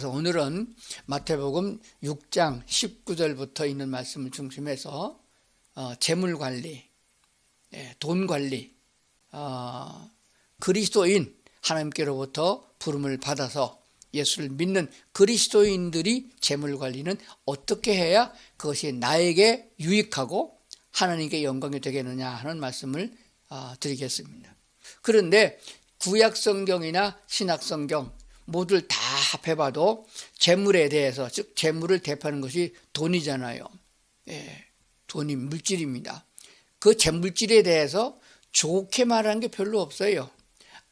그래서 오늘은 마태복음 6장 19절부터 있는 말씀을 중심해서 재물관리, 돈관리, 그리스도인 하나님께로부터 부름을 받아서 예수를 믿는 그리스도인들이 재물관리는 어떻게 해야 그것이 나에게 유익하고 하나님께 영광이 되겠느냐 하는 말씀을 드리겠습니다. 그런데 구약성경이나 신약성경 모두를 다 합해봐도 재물에 대해서, 즉 재물을 대표하는 것이 돈이잖아요. 돈이 물질입니다. 그 재물질에 대해서 좋게 말하는 게 별로 없어요.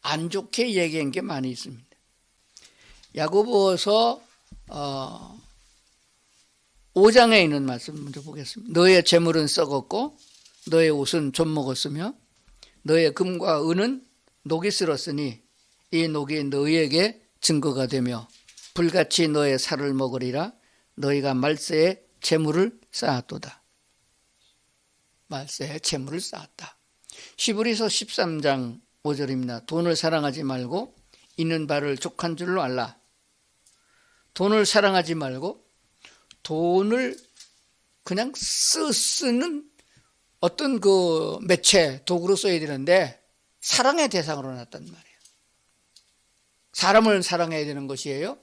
안 좋게 얘기한 게 많이 있습니다. 야고보서 5장에 있는 말씀 먼저 보겠습니다. 너의 재물은 썩었고 너의 옷은 좀 먹었으며 너의 금과 은은 녹이 쓸었으니 이 녹이 너희에게 증거가 되며 불같이 너의 살을 먹으리라. 너희가 말세에 재물을 쌓았도다. 말세에 재물을 쌓았다. 히브리서 13장 5절입니다. 돈을 사랑하지 말고 있는 바를 족한 줄로 알라. 돈을 사랑하지 말고 돈을 그냥 쓰는 어떤 그 매체, 도구로 써야 되는데 사랑의 대상으로 놨단 말이에요. 사람을 사랑해야 되는 것이에요.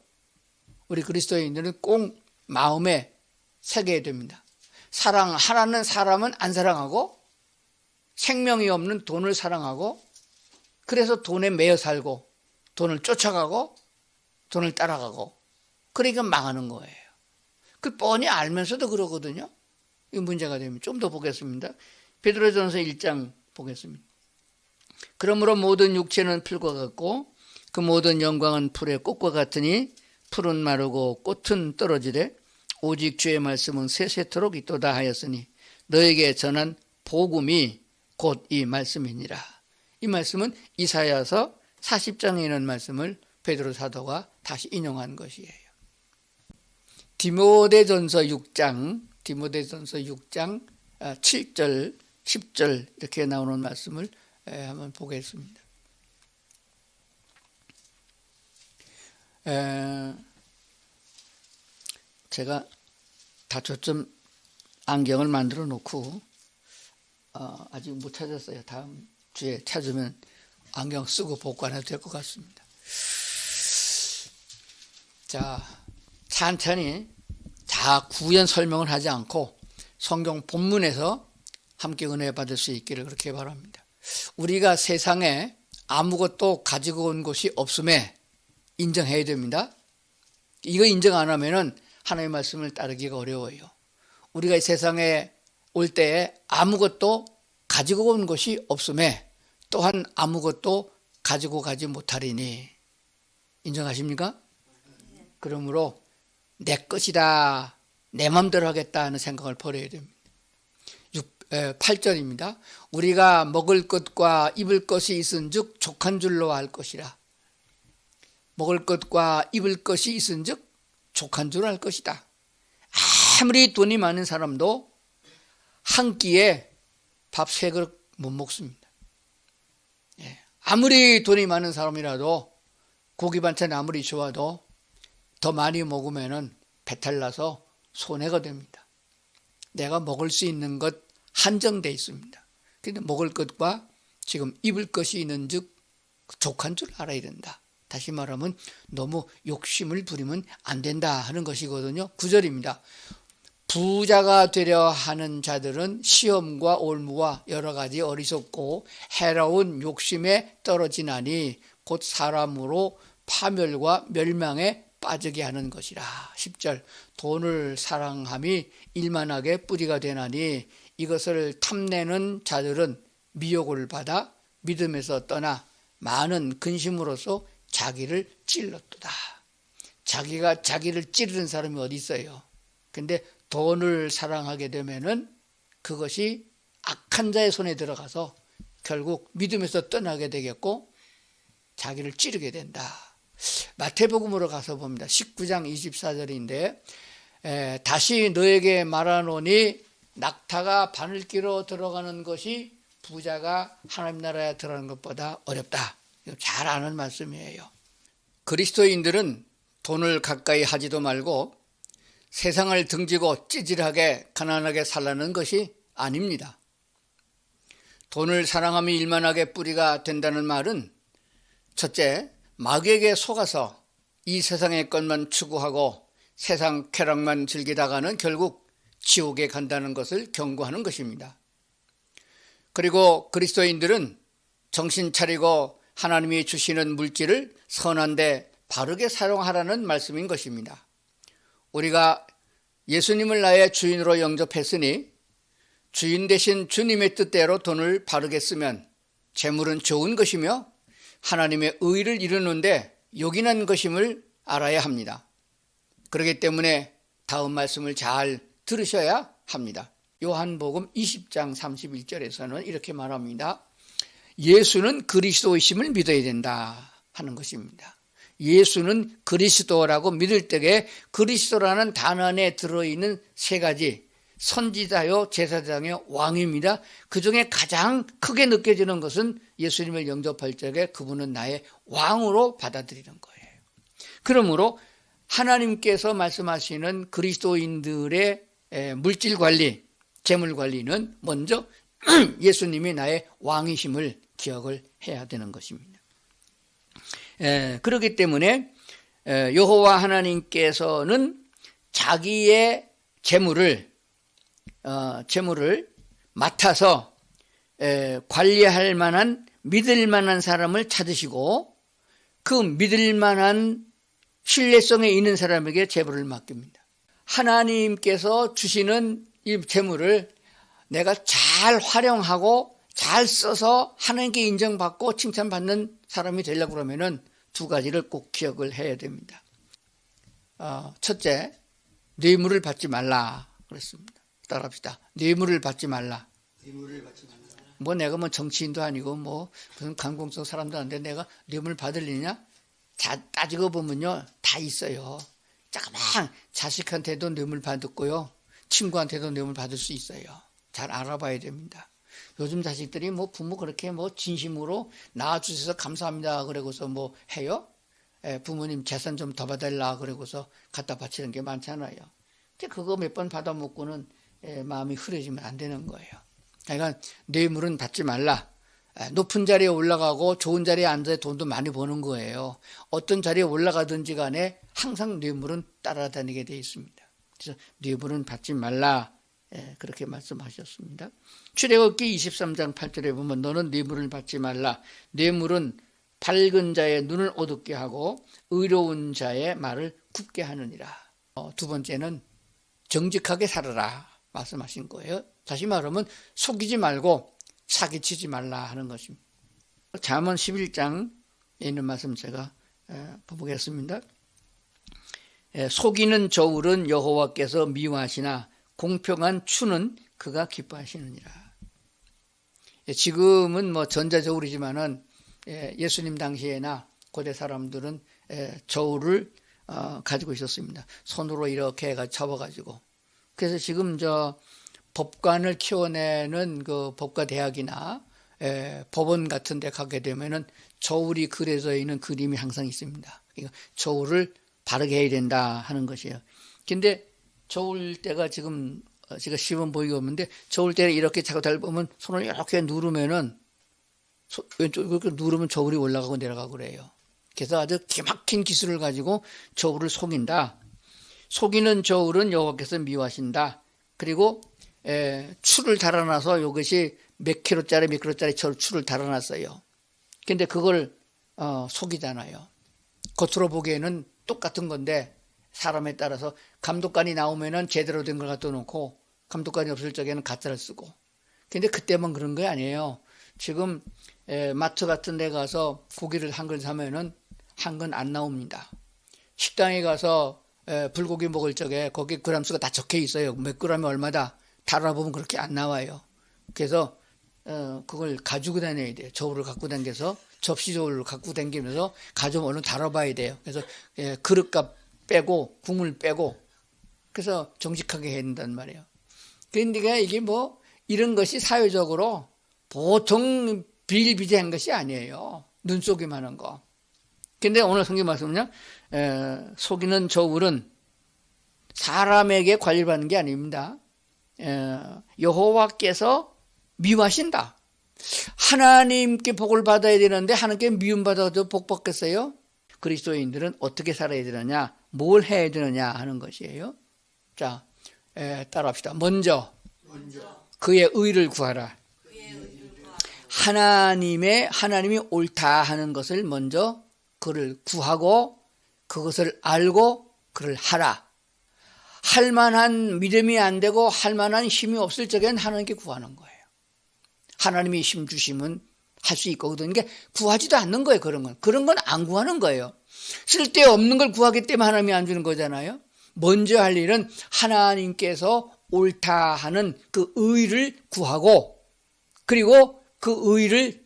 우리 그리스도인들은 꼭 마음에 새겨야 됩니다. 사랑하라는 사람은 안 사랑하고 생명이 없는 돈을 사랑하고 그래서 돈에 매여 살고 돈을 쫓아가고 돈을 따라가고 그러니까 망하는 거예요. 그 뻔히 알면서도 그러거든요. 이 문제가 되면 좀 더 보겠습니다. 베드로전서 1장 보겠습니다. 그러므로 모든 육체는 풀과 같고 그 모든 영광은 풀의 꽃과 같으니 풀은 마르고 꽃은 떨어지되 오직 주의 말씀은 세세토록 있도다 하였으니 너에게 전한 복음이 곧 이 말씀이니라. 이 말씀은 이사야서 40장에 있는 말씀을 베드로 사도가 다시 인용한 것이에요. 디모데전서 6장 7절 10절 이렇게 나오는 말씀을 한번 보겠습니다. 제가 다초점 안경을 만들어 놓고 아직 못 찾았어요. 다음 주에 찾으면 안경 쓰고 복관해도 될 것 같습니다. 자, 천천히 다 구현 설명을 하지 않고 성경 본문에서 함께 은혜 받을 수 있기를 그렇게 바랍니다. 우리가 세상에 아무것도 가지고 온 것이 없음에 인정해야 됩니다. 이거 인정 안 하면은 하나님의 말씀을 따르기가 어려워요. 우리가 이 세상에 올 때에 아무것도 가지고 온 것이 없음에 또한 아무것도 가지고 가지 못하리니 인정하십니까? 그러므로 내 것이다, 내 마음대로 하겠다 하는 생각을 버려야 됩니다. 8절입니다. 우리가 먹을 것과 입을 것이 있은즉 족한 줄로 알 것이라. 먹을 것과 입을 것이 있은즉 족한 줄 알 것이다. 아무리 돈이 많은 사람도 한 끼에 밥 3그릇 못 먹습니다. 아무리 돈이 많은 사람이라도 고기 반찬이 아무리 좋아도 더 많이 먹으면 배탈 나서 손해가 됩니다. 내가 먹을 수 있는 것 한정되어 있습니다. 그런데 먹을 것과 지금 입을 것이 있는즉 족한 줄 알아야 된다. 다시 말하면 너무 욕심을 부리면 안 된다 하는 것이거든요. 9절입니다. 부자가 되려 하는 자들은 시험과 올무와 여러 가지 어리석고 해로운 욕심에 떨어지나니 곧 사람으로 파멸과 멸망에 빠지게 하는 것이라. 10절 돈을 사랑함이 일만하게 뿌리가 되나니 이것을 탐내는 자들은 미혹을 받아 믿음에서 떠나 많은 근심으로써 자기를 찔렀도다. 자기가 자기를 찌르는 사람이 어디 있어요? 근데 돈을 사랑하게 되면은 그것이 악한 자의 손에 들어가서 결국 믿음에서 떠나게 되겠고 자기를 찌르게 된다. 마태복음으로 가서 봅니다. 19장 24절인데 다시 너에게 말하노니 낙타가 바늘 끼러 들어가는 것이 부자가 하나님 나라에 들어가는 것보다 어렵다. 잘 아는 말씀이에요. 그리스도인들은 돈을 가까이 하지도 말고 세상을 등지고 찌질하게 가난하게 살라는 것이 아닙니다. 돈을 사랑함이 일만하게 뿌리가 된다는 말은 첫째, 마귀에게 속아서 이 세상의 것만 추구하고 세상 쾌락만 즐기다가는 결국 지옥에 간다는 것을 경고하는 것입니다. 그리고 그리스도인들은 정신 차리고 하나님이 주시는 물질을 선한데 바르게 사용하라는 말씀인 것입니다. 우리가 예수님을 나의 주인으로 영접했으니 주인 대신 주님의 뜻대로 돈을 바르게 쓰면 재물은 좋은 것이며 하나님의 의를 이루는데 요긴한 것임을 알아야 합니다. 그렇기 때문에 다음 말씀을 잘 들으셔야 합니다. 요한복음 20장 31절에서는 이렇게 말합니다. 예수는 그리스도이심을 믿어야 된다 하는 것입니다. 예수는 그리스도라고 믿을 때에 그리스도라는 단어 안에 들어있는 세 가지, 선지자요 제사장요 왕입니다. 그중에 가장 크게 느껴지는 것은 예수님을 영접할 적에 그분은 나의 왕으로 받아들이는 거예요. 그러므로 하나님께서 말씀하시는 그리스도인들의 물질 관리, 재물 관리는 먼저 예수님이 나의 왕이심을 기억을 해야 되는 것입니다. 그렇기 때문에 여호와 하나님께서는 자기의 재물을 맡아서 관리할 만한 믿을 만한 사람을 찾으시고 그 믿을 만한 신뢰성에 있는 사람에게 재물을 맡깁니다. 하나님께서 주시는 이 재물을 내가 잘 활용하고 잘 써서 하나님께 인정받고 칭찬받는 사람이 되려고 그러면은 두 가지를 꼭 기억을 해야 됩니다. 첫째, 뇌물을 받지 말라 그랬습니다. 따라합시다. 뇌물을 받지 말라. 내가 정치인도 아니고 무슨 관공서 사람도 아닌데 내가 뇌물 받을 리냐? 따지고 보면요 다 있어요. 조그만 자식한테도 뇌물 받았고요, 친구한테도 뇌물 받을 수 있어요. 잘 알아봐야 됩니다. 요즘 자식들이 부모 그렇게 진심으로 낳아주셔서 감사합니다 그러고서 해요? 부모님 재산 좀 더 받달라 그러고서 갖다 바치는 게 많잖아요. 근데 그거 몇 번 받아 먹고는 마음이 흐려지면 안 되는 거예요. 그러니까 뇌물은 받지 말라. 높은 자리에 올라가고 좋은 자리에 앉아서 돈도 많이 버는 거예요. 어떤 자리에 올라가든지 간에 항상 뇌물은 따라다니게 되어 있습니다. 그래서 뇌물은 받지 말라. 그렇게 말씀하셨습니다. 출애굽기 23장 8절에 보면 너는 뇌물을 받지 말라. 뇌물은 밝은 자의 눈을 어둡게 하고 의로운 자의 말을 굽게 하느니라. 두 번째는 정직하게 살아라 말씀하신 거예요. 다시 말하면 속이지 말고 사기치지 말라 하는 것입니다. 잠언 11장에 있는 말씀 제가 보겠습니다. 속이는 저울은 여호와께서 미워하시나 공평한 추는 그가 기뻐하시느니라. 지금은 전자저울이지만은 예수님 당시에나 고대 사람들은 저울을 가지고 있었습니다. 손으로 이렇게 해가 접어가지고. 그래서 지금 법관을 키워내는 그 법과대학이나 법원 같은 데 가게 되면은 저울이 그려져 있는 그림이 항상 있습니다. 그러니까 저울을 바르게 해야 된다 하는 것이에요. 근데 저울대가 지금 제가 시범 보이고 있는데 저울대를 이렇게 자꾸 보면 손을 이렇게 누르면은 왼쪽으로 이렇게 누르면 저울이 올라가고 내려가고 그래요. 그래서 아주 기막힌 기술을 가지고 저울을 속인다. 속이는 저울은 여호와께서 미워하신다. 그리고 추를 달아놔서 이것이 몇 킬로짜리 추를 달아놨어요. 근데 그걸 속이잖아요. 겉으로 보기에는 똑같은 건데 사람에 따라서 감독관이 나오면은 제대로 된 걸 갖다 놓고 감독관이 없을 적에는 가짜를 쓰고. 근데 그때만 그런 게 아니에요. 지금 마트 같은 데 가서 고기를 한 걸 사면은 한 건 안 나옵니다. 식당에 가서 불고기 먹을 적에 거기 그램수가 다 적혀 있어요. 몇 그램이 얼마다. 달아보면 그렇게 안 나와요. 그래서 그걸 가지고 다녀야 돼요. 저울을 갖고 다녀서 접시 저울을 갖고 다니면서 가져오면 얼른 달아봐야 돼요. 그래서 그릇값 빼고 국물 빼고 그래서 정직하게 해야 된단 말이에요. 그런데 이게 이런 것이 사회적으로 보통 비일비재한 것이 아니에요. 눈속임 하는 거. 근데 오늘 성경 말씀은요, 속이는 저울은 사람에게 관리를 받는 게 아닙니다. 여호와께서 미워하신다. 하나님께 복을 받아야 되는데 하나님께 미움받아도 복 받겠어요? 그리스도인들은 어떻게 살아야 되느냐, 뭘 해야 되느냐 하는 것이에요. 자, 따라합시다. 먼저 그의 의를 구하라. 하나님이 옳다 하는 것을 먼저 그를 구하고 그것을 알고 그를 하라. 할 만한 믿음이 안 되고 할 만한 힘이 없을 적엔 하나님께 구하는 거예요. 하나님이 힘 주시면 할 수 있거든. 이게 구하지도 않는 거예요. 그런 건 안 구하는 거예요. 쓸데없는 걸 구하기 때문에 하나님이 안 주는 거잖아요. 먼저 할 일은 하나님께서 옳다 하는 그 의를 구하고 그리고 그 의를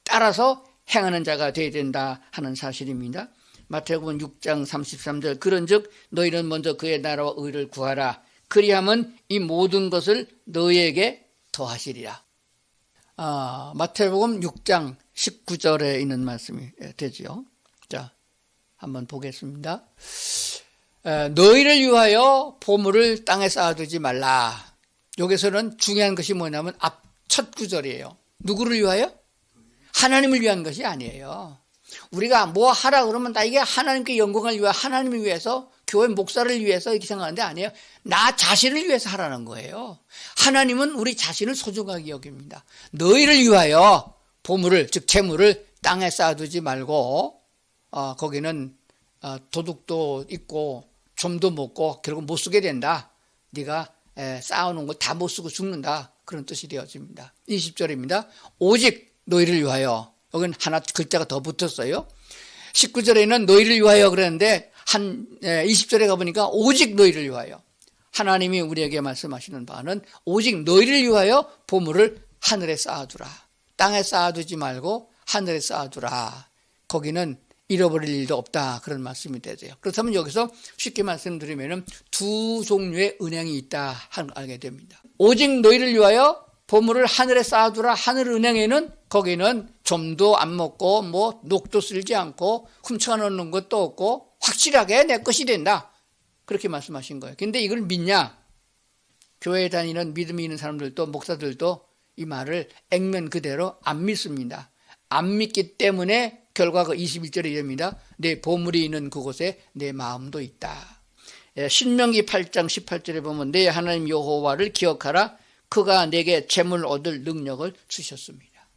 따라서 행하는 자가 되어야 된다 하는 사실입니다. 마태복음 6장 33절 그런즉 너희는 먼저 그의 나라와 의를 구하라. 그리하면 이 모든 것을 너희에게 더하시리라. 마태복음 6장 19절에 있는 말씀이 되죠. 자, 한번 보겠습니다. 너희를 위하여 보물을 땅에 쌓아두지 말라. 여기서는 중요한 것이 뭐냐면 앞 첫 구절이에요. 누구를 위하여? 하나님을 위한 것이 아니에요. 우리가 뭐 하라 그러면 나 이게 하나님께 영광을 위하여 하나님을 위해서 교회 목사를 위해서 이렇게 생각하는데 아니에요. 나 자신을 위해서 하라는 거예요. 하나님은 우리 자신을 소중하게 여깁니다. 너희를 위하여 보물을 즉 재물을 땅에 쌓아두지 말고 거기는 도둑도 있고 좀도 먹고 결국 못 쓰게 된다. 네가 쌓아놓은 거 다 못 쓰고 죽는다. 그런 뜻이 되어집니다. 20절입니다. 오직 너희를 위하여. 여기는 하나 글자가 더 붙었어요. 19절에는 너희를 위하여 그랬는데 20절에 가보니까 오직 너희를 위하여. 하나님이 우리에게 말씀하시는 바는 오직 너희를 위하여 보물을 하늘에 쌓아두라. 땅에 쌓아두지 말고 하늘에 쌓아두라. 거기는 잃어버릴 일도 없다. 그런 말씀이 되죠. 그렇다면 여기서 쉽게 말씀드리면 두 종류의 은행이 있다 하는 걸 알게 됩니다. 오직 너희를 위하여 보물을 하늘에 쌓아두라. 하늘 은행에는 거기는 좀도 안 먹고 뭐 녹도 쓸지 않고 훔쳐놓는 것도 없고 확실하게 내 것이 된다. 그렇게 말씀하신 거예요. 근데 이걸 믿냐? 교회에 다니는 믿음이 있는 사람들도 목사들도 이 말을 액면 그대로 안 믿습니다. 안 믿기 때문에 결과가 21절에 이릅니다. 내 보물이 있는 그곳에 내 마음도 있다. 신명기 8장 18절에 보면 내 하나님 여호와를 기억하라. 그가 내게 재물 얻을 능력을 주셨습니다.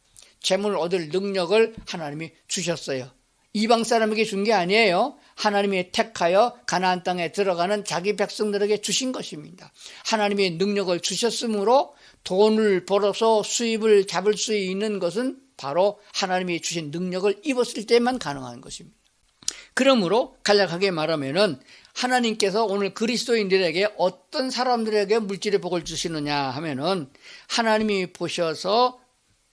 재물 얻을 능력을 하나님이 주셨어요. 이방 사람에게 준 게 아니에요. 하나님이 택하여 가나안 땅에 들어가는 자기 백성들에게 주신 것입니다. 하나님의 능력을 주셨으므로 돈을 벌어서 수입을 잡을 수 있는 것은 바로 하나님이 주신 능력을 입었을 때만 가능한 것입니다. 그러므로 간략하게 말하면은 하나님께서 오늘 그리스도인들에게 어떤 사람들에게 물질의 복을 주시느냐 하면은 하나님이 보셔서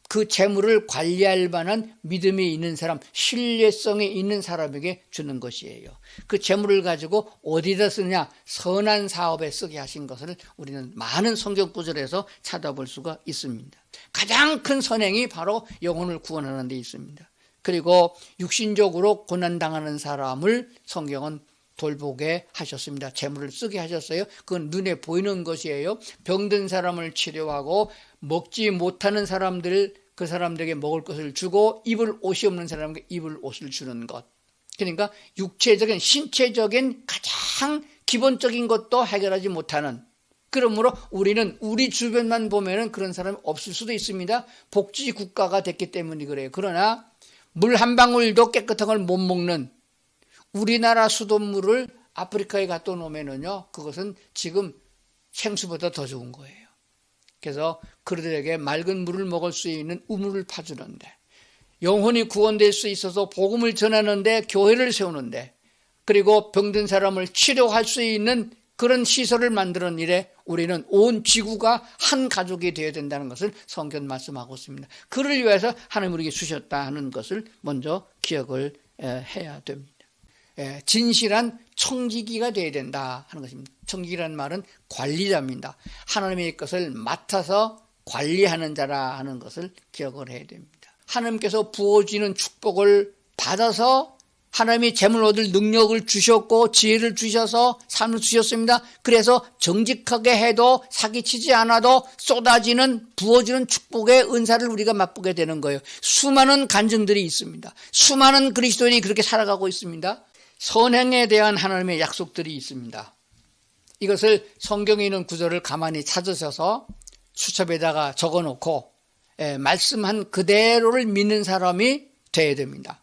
그 재물을 관리할 만한 믿음이 있는 사람, 신뢰성이 있는 사람에게 주는 것이에요. 그 재물을 가지고 어디다 쓰냐? 선한 사업에 쓰게 하신 것을 우리는 많은 성경 구절에서 찾아볼 수가 있습니다. 가장 큰 선행이 바로 영혼을 구원하는 데 있습니다. 그리고 육신적으로 고난당하는 사람을 성경은 돌보게 하셨습니다. 재물을 쓰게 하셨어요. 그건 눈에 보이는 것이에요. 병든 사람을 치료하고 먹지 못하는 사람들, 그 사람들에게 먹을 것을 주고 입을 옷이 없는 사람에게 입을 옷을 주는 것. 그러니까 육체적인 신체적인 가장 기본적인 것도 해결하지 못하는, 그러므로 우리는 우리 주변만 보면은 그런 사람이 없을 수도 있습니다. 복지 국가가 됐기 때문이 그래요. 그러나 물 한 방울도 깨끗한 걸 못 먹는 우리나라 수돗물을 아프리카에 갖다 놓으면은요, 그것은 지금 생수보다 더 좋은 거예요. 그래서 그들에게 맑은 물을 먹을 수 있는 우물을 파주는데, 영혼이 구원될 수 있어서 복음을 전하는데 교회를 세우는데, 그리고 병든 사람을 치료할 수 있는 그런 시설을 만드는 일에 우리는 온 지구가 한 가족이 되어야 된다는 것을 성경 말씀하고 있습니다. 그를 위해서 하나님 우리에게 주셨다 하는 것을 먼저 기억을 해야 됩니다. 진실한 청지기가 되어야 된다 하는 것입니다. 청지기라는 말은 관리자입니다. 하나님의 것을 맡아서 관리하는 자라 하는 것을 기억을 해야 됩니다. 하나님께서 부어주는 축복을 받아서 하나님이 재물 얻을 능력을 주셨고 지혜를 주셔서 삶을 주셨습니다. 그래서 정직하게 해도 사기치지 않아도 쏟아지는 부어지는 축복의 은사를 우리가 맛보게 되는 거예요. 수많은 간증들이 있습니다. 수많은 그리스도인이 그렇게 살아가고 있습니다. 선행에 대한 하나님의 약속들이 있습니다. 이것을 성경에 있는 구절을 가만히 찾으셔서 수첩에다가 적어놓고 말씀한 그대로를 믿는 사람이 되어야 됩니다.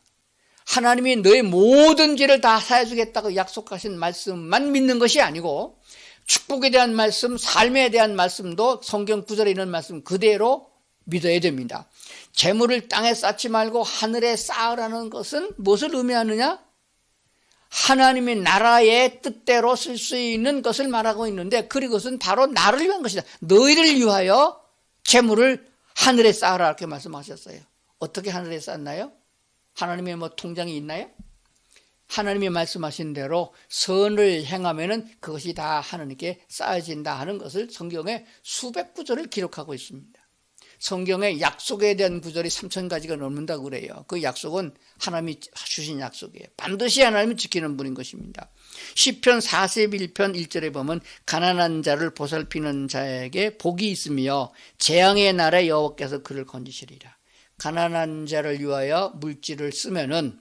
하나님이 너의 모든 죄를 다 사해주겠다고 약속하신 말씀만 믿는 것이 아니고 축복에 대한 말씀, 삶에 대한 말씀도 성경 구절에 있는 말씀 그대로 믿어야 됩니다. 재물을 땅에 쌓지 말고 하늘에 쌓으라는 것은 무엇을 의미하느냐? 하나님의 나라의 뜻대로 쓸 수 있는 것을 말하고 있는데 그것은 바로 나를 위한 것이다. 너희를 위하여 재물을 하늘에 쌓으라 이렇게 말씀하셨어요. 어떻게 하늘에 쌓나요? 하나님의 통장이 있나요? 하나님이 말씀하신 대로 선을 행하면은 그것이 다 하나님께 쌓여진다 하는 것을 성경에 수백 구절을 기록하고 있습니다. 성경에 약속에 대한 구절이 3,000가지가 넘는다고 그래요. 그 약속은 하나님이 주신 약속이에요. 반드시 하나님이 지키는 분인 것입니다. 시편 41편 1절에 보면 가난한 자를 보살피는 자에게 복이 있으며 재앙의 날에 여호와께서 그를 건지시리라. 가난한 자를 위하여 물질을 쓰면은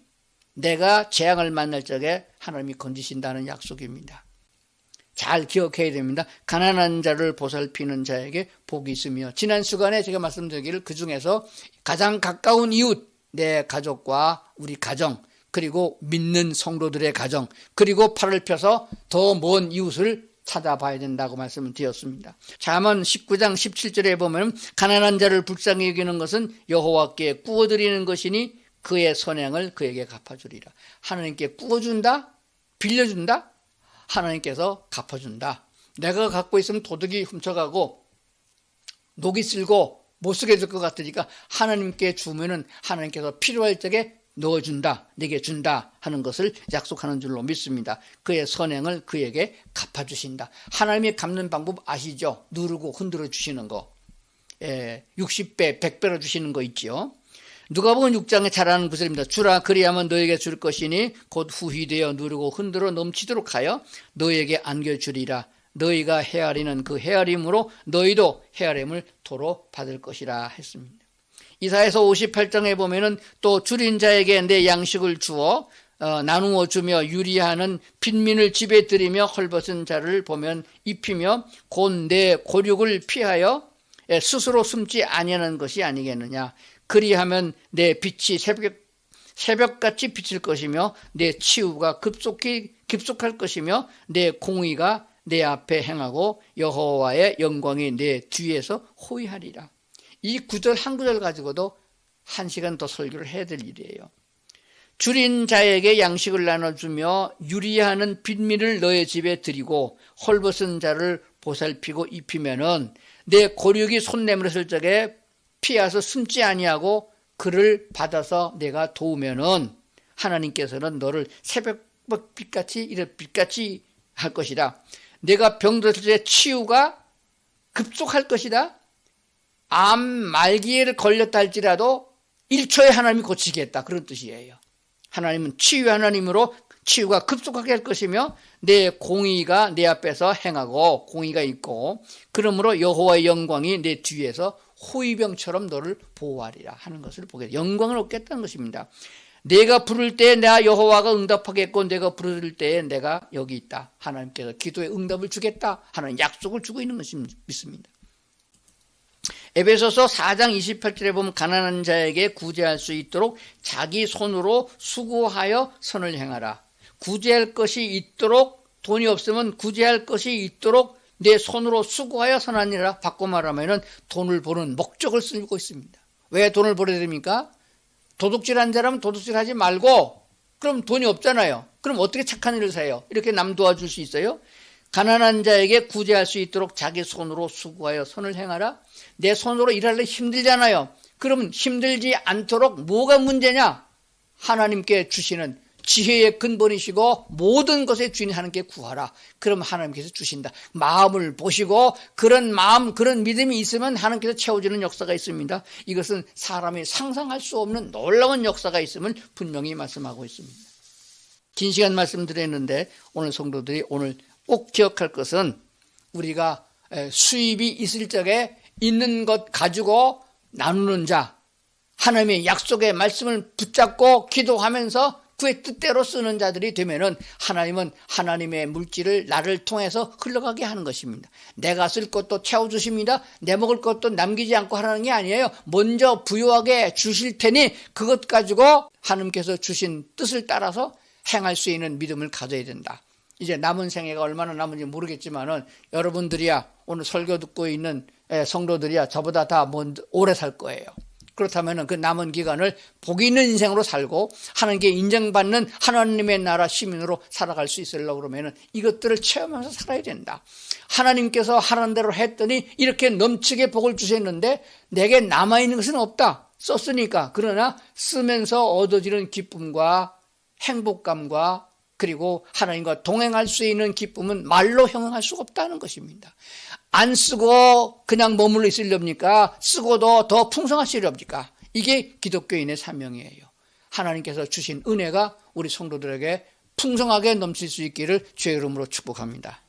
내가 재앙을 만날 적에 하나님이 건지신다는 약속입니다. 잘 기억해야 됩니다. 가난한 자를 보살피는 자에게 복이 있으며 지난 시간에 제가 말씀드리기를 그중에서 가장 가까운 이웃, 내 가족과 우리 가정 그리고 믿는 성도들의 가정 그리고 팔을 펴서 더 먼 이웃을 찾아봐야 된다고 말씀을 드렸습니다. 잠언 19장 17절에 보면 가난한 자를 불쌍히 여기는 것은 여호와께 꾸어드리는 것이니 그의 선행을 그에게 갚아주리라. 하나님께 꾸어준다? 빌려준다? 하나님께서 갚아준다. 내가 갖고 있으면 도둑이 훔쳐가고 녹이 쓸고 못 쓰게 될 것 같으니까 하나님께 주면은 하나님께서 필요할 적에 넣어준다, 내게 준다 하는 것을 약속하는 줄로 믿습니다. 그의 선행을 그에게 갚아주신다. 하나님이 갚는 방법 아시죠? 누르고 흔들어 주시는 거. 60배, 100배로 주시는 거 있죠. 누가복음 6장에 잘하는 구절입니다. 주라 그리하면 너에게 줄 것이니 곧 후히 되어 누르고 흔들어 넘치도록 하여 너에게 안겨주리라. 너희가 헤아리는 그 헤아림으로 너희도 헤아림을 도로 받을 것이라 했습니다. 이사야서 58장에 보면은 또 줄인 자에게 내 양식을 주어 나누어 주며 유리하는 빈민을 집에 들이며 헐벗은 자를 보면 입히며 곧 내 고륙을 피하여 스스로 숨지 아니하는 것이 아니겠느냐. 그리하면 내 빛이 새벽같이 비칠 것이며 내 치유가 급속할 것이며 내 공의가 내 앞에 행하고 여호와의 영광이 내 뒤에서 호위하리라. 이 구절 한 구절 가지고도 1시간 더 설교를 해야 될 일이에요. 줄인 자에게 양식을 나눠주며 유리하는 빈민을 너의 집에 드리고 헐벗은 자를 보살피고 입히면은 내 고륙이 손 내밀었을 적에 피하서 숨지 아니하고 그를 받아서 내가 도우면은 하나님께서는 너를 새벽빛같이 이런 빛같이 할 것이다. 내가 병들었을 때 치유가 급속할 것이다. 암 말기에 걸렸다 할지라도 1초에 하나님이 고치겠다. 그런 뜻이에요. 하나님은 치유 하나님으로 치유가 급속하게 할 것이며 내 공의가 내 앞에서 행하고 공의가 있고 그러므로 여호와의 영광이 내 뒤에서 호위병처럼 너를 보호하리라 하는 것을 보게 돼. 영광을 얻겠다는 것입니다. 내가 부를 때 내가 여호와가 응답하겠고 내가 부를 때에 내가 여기 있다. 하나님께서 기도에 응답을 주겠다 하는 약속을 주고 있는 것을 믿습니다. 에베소서 4장 28절에 보면 가난한 자에게 구제할 수 있도록 자기 손으로 수고하여 선을 행하라. 구제할 것이 있도록 돈이 없으면 구제할 것이 있도록 내 손으로 수고하여 선하니라. 바꿔 말하면 돈을 버는 목적을 쓰고 있습니다. 왜 돈을 벌어야 됩니까? 도둑질한 자라면 도둑질하지 말고 그럼 돈이 없잖아요. 그럼 어떻게 착한 일을 해요? 이렇게 남 도와줄 수 있어요? 가난한 자에게 구제할 수 있도록 자기 손으로 수고하여 선을 행하라. 내 손으로 일하려 힘들잖아요. 그러면 힘들지 않도록 뭐가 문제냐? 하나님께 주시는 지혜의 근본이시고 모든 것의 주인 하나님께 구하라. 그럼 하나님께서 주신다. 마음을 보시고 그런 마음 그런 믿음이 있으면 하나님께서 채워주는 역사가 있습니다. 이것은 사람이 상상할 수 없는 놀라운 역사가 있음을 분명히 말씀하고 있습니다. 긴 시간 말씀드렸는데 오늘 성도들이 오늘 꼭 기억할 것은 우리가 수입이 있을 적에 있는 것 가지고 나누는 자, 하나님의 약속의 말씀을 붙잡고 기도하면서 그의 뜻대로 쓰는 자들이 되면은 하나님은 하나님의 물질을 나를 통해서 흘러가게 하는 것입니다. 내가 쓸 것도 채워주십니다. 내 먹을 것도 남기지 않고 하는 게 아니에요. 먼저 부유하게 주실 테니 그것 가지고 하나님께서 주신 뜻을 따라서 행할 수 있는 믿음을 가져야 된다. 이제 남은 생애가 얼마나 남은지 모르겠지만은 여러분들이야 오늘 설교 듣고 있는 성도들이야 저보다 다 오래 살 거예요. 그렇다면 그 남은 기간을 복 있는 인생으로 살고 하나님께 인정받는 하나님의 나라 시민으로 살아갈 수 있으려고 그러면 이것들을 체험하면서 살아야 된다. 하나님께서 하라는 대로 했더니 이렇게 넘치게 복을 주셨는데 내게 남아있는 것은 없다. 썼으니까. 그러나 쓰면서 얻어지는 기쁨과 행복감과 그리고 하나님과 동행할 수 있는 기쁨은 말로 형용할 수가 없다는 것입니다. 안 쓰고 그냥 머물러 있으렵니까? 쓰고도 더 풍성하시렵니까? 이게 기독교인의 사명이에요. 하나님께서 주신 은혜가 우리 성도들에게 풍성하게 넘칠 수 있기를 주의 이름으로 축복합니다.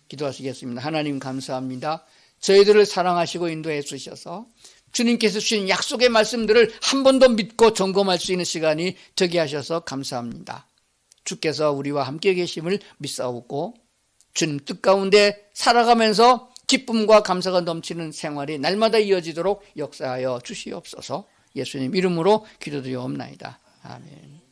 기도하시겠습니다. 하나님 감사합니다. 저희들을 사랑하시고 인도해 주셔서 주님께서 주신 약속의 말씀들을 한 번 더 믿고 점검할 수 있는 시간이 되게 하셔서 감사합니다. 주께서 우리와 함께 계심을 믿사오고 주님 뜻 가운데 살아가면서 기쁨과 감사가 넘치는 생활이 날마다 이어지도록 역사하여 주시옵소서. 예수님 이름으로 기도드리옵나이다. 아멘.